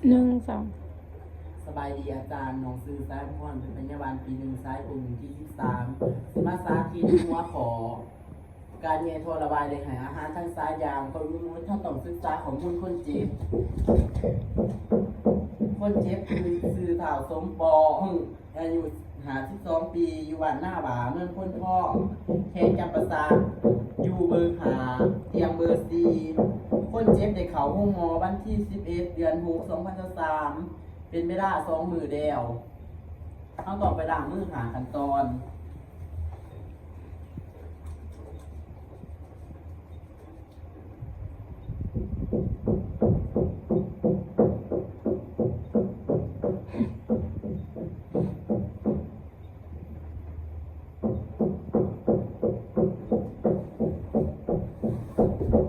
1 2สบายดีอาจารย์น้องซื้อสายพรเป็นพยาบาลปีหนึ่งสายอุ่นที่13สิมาสาธิตหัวขอการเยโทรระบายเลยหายอาหารทั้งสายยางคนมีมูลท่านต้องศึกษาของมูลคนเจ็บคือซื้อถ่าวสมปองอายุ52 ปีอยู่บ้านหน้าบ่าเมืองพ้นพ่อแข้งจำประสาทอยู่เบอร์5เตียงเบอร์4คนเจ็บได้เข้าห้องหมอวันที่11 เดือน6 2023เป็นเวลา2 มื้อแล้วเราต้องไปล้างมือหาขั้นตอน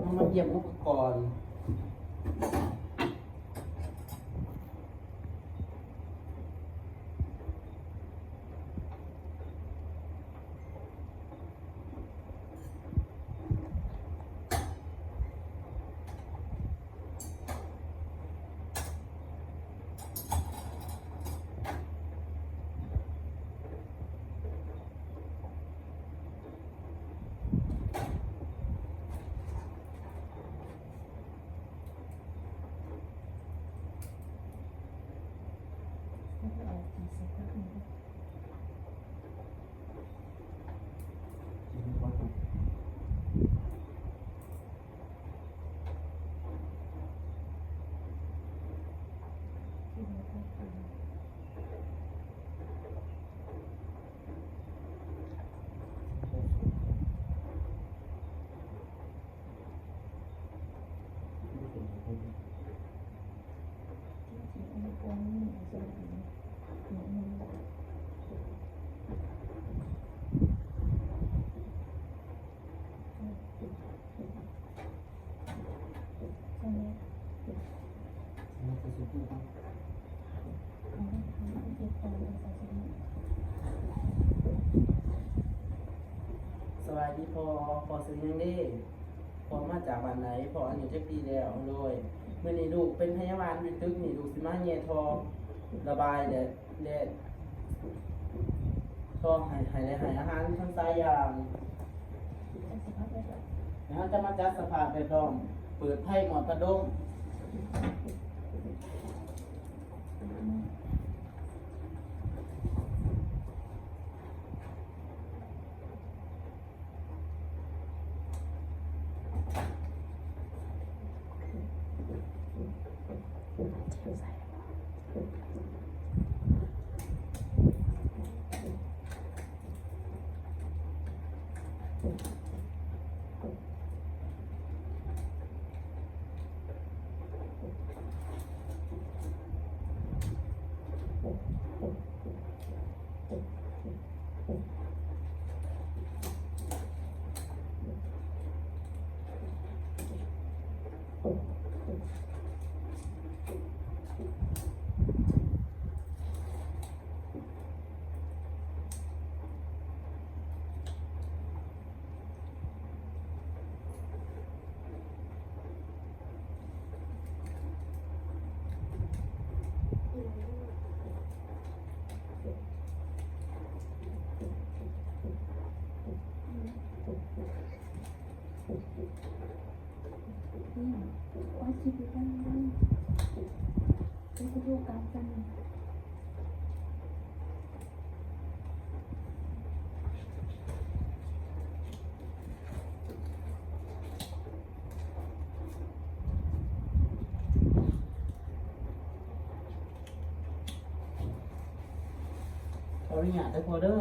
เรามาเยี่ยมอุปกรณ์สวัสดีพอซื้อยังได้พอมาจากบ้านไหนพออายุจักปีแล้วเลยเมื่อนี้ลูกเป็นพยาบาลอยู่ตึกนี่ลูกสิมาเงียทอระบายแดดทอให้อาหารทั้งสายยางแล้วจะมาจัดสภาพแบบดอมเปิดไพ่หมอนกระด้งว่าชีวิตมันเป็นฤดูกาลกันขออนุญาตได้พอเด้อ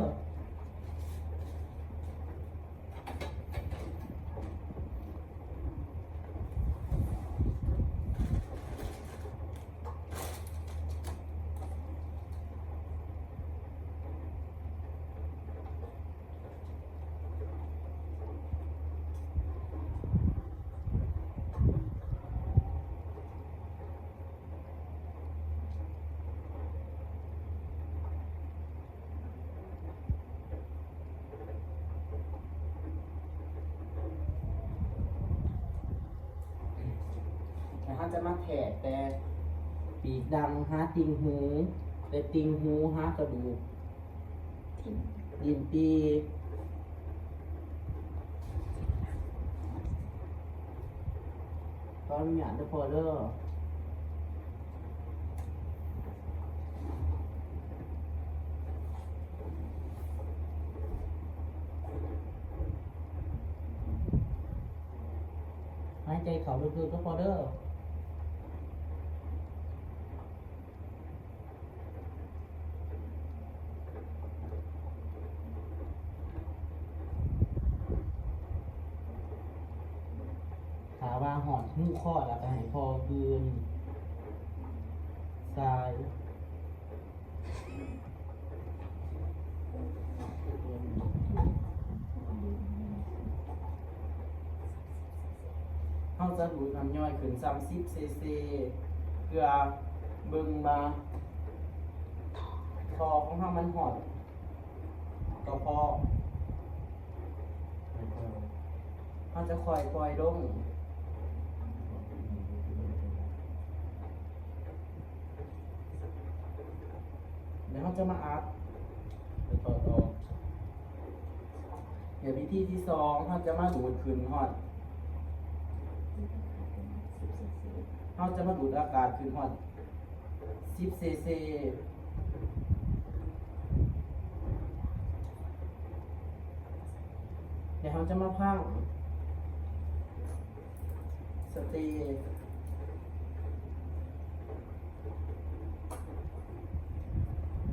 จะมาแผลแต่ ปีกดังหาติ่งหูแต่ติ่งหูหากระดูก ทิ้ง ดินปีตอนหยาดเดอพอเดอร์หายใจเขาลึกๆเดอพอเดอร์ถาว่าหอดหูข้อแล้วก็ให้พอคืนทรายเขาจะดูดน้ำย่อยขึ้น30 cc เพื่อเบิ่งมาคอของเขามันหอดก็พอเขาจะคอยปล่อยลงเดี๋ยวเขาจะมาอัดไปต่อเดี๋ยววิธีที่สองเขาจะมาดูดขึ้นหอดเขาจะมาดูดอากาศขึ้นหอด10 cc เดี๋ยวเขาจะมาพังสตี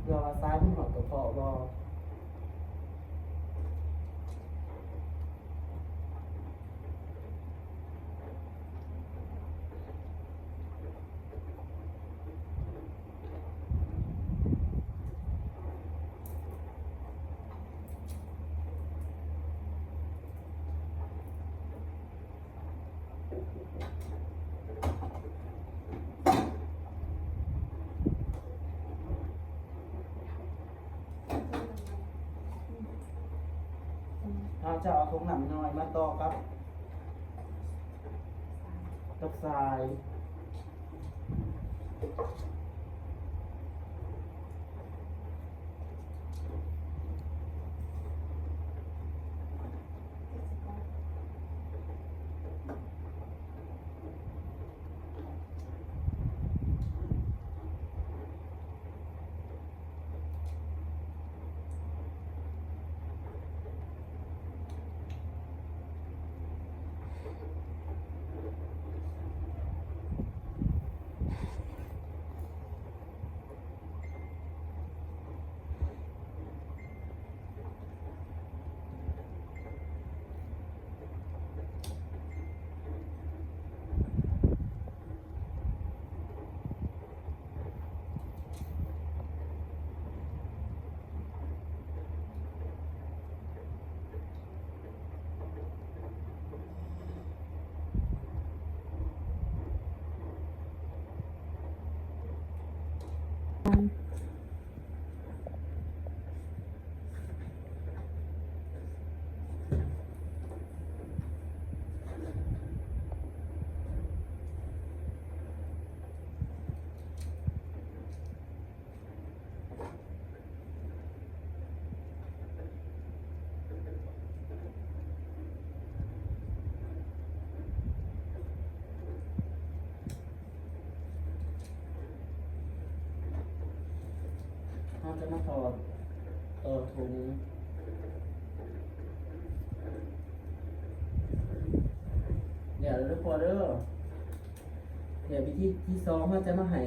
เรือว่าซ้ายพุ่งหอดกระเพาะบอเราจะเอาถุงหนำน้อยมาต่อกับทราย เราจะมาถอดถุงเดี๋ยวทุกคนเด้อเดี๋ยววิธีที่สองเราจะมาให้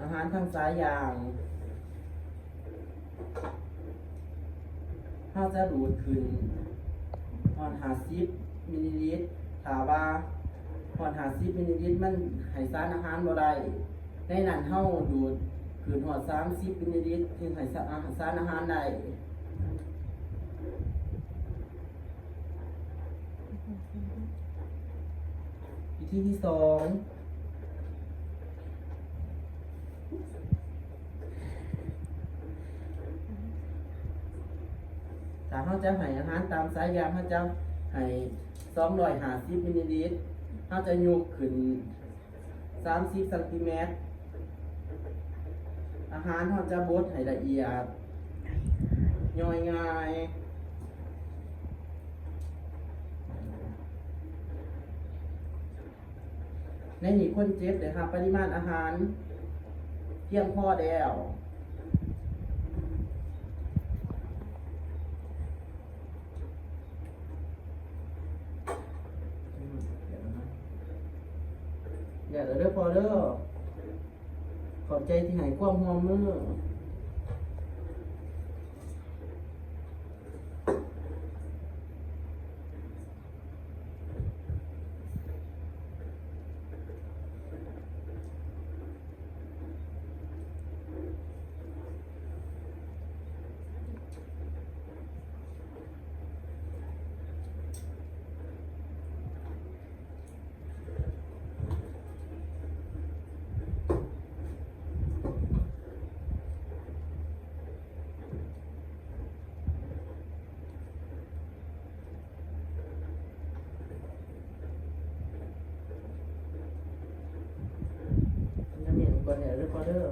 อาหารทางสายยางเราจะดูดขึ้นหอน50 มิลลิลิตรถามว่าหอน50 มิลลิลิตรมันให้สารอาหารบ่ได้ในนั้นเฮาดูดขึ้นหอด30 มิลลิลิตรถึงให้สารอาหารได้วิธีที่สองถ้าเขาจะให้อาหารตามสายยางเขาจะให้250 มิลลิลิตรเขาจะยกขึ้น 30 ซน. อาหารเขาจะบดให้ละเอียดย่อยง่ายในนี้คนเจ็บเลยครับปริมาณอาหารเพียงพอแล้วเดี๋ยวเด้อพอเด้อขอบใจที่ให้ความห่วงมือจะมีอุปกรณ์เดี๋ยวเด้อพอเด้อ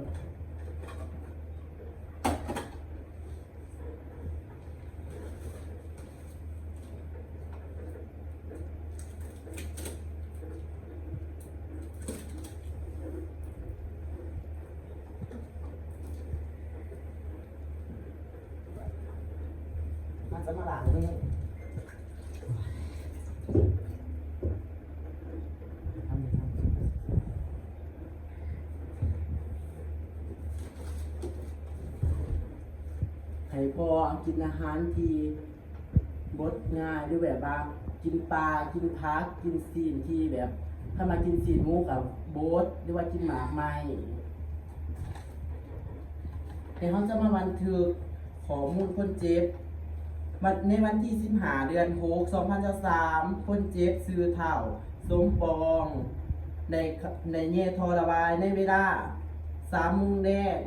มาจะมาหลังนี่ให้พอกินอาหารที่บดง่ายด้วยแบบว่ากินปลากินพักกินซีนที่แบบ ถ้ามากินซีนหมูกับโบดหรือว่ากินหมากไม้เดี๋ยวเขาจะมาบันทึกข้อมูลคนเจ็บในวันที่15 เดือน 6 2023คนเจ็บซื้อเท่าสมปองในเยทอระบายในเวลา3 โมงแดง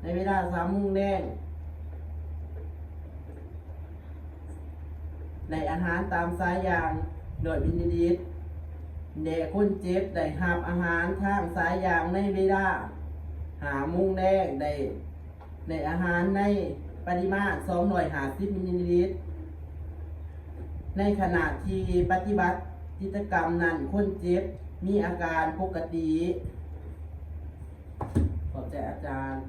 ในเวลา3 โมงแดงในอาหารตามสายยางโดยวินิดิตเด็กคนเจ็บได้หับอาหารทางสายยางในเวลา5 โมงแดงในอาหารในปริมาณ250 มิลลิลิตรในขณะที่ปฏิบัติกิจกรรมนั้นคนเจ็บมีอาการปกติขอบใจอาจารย์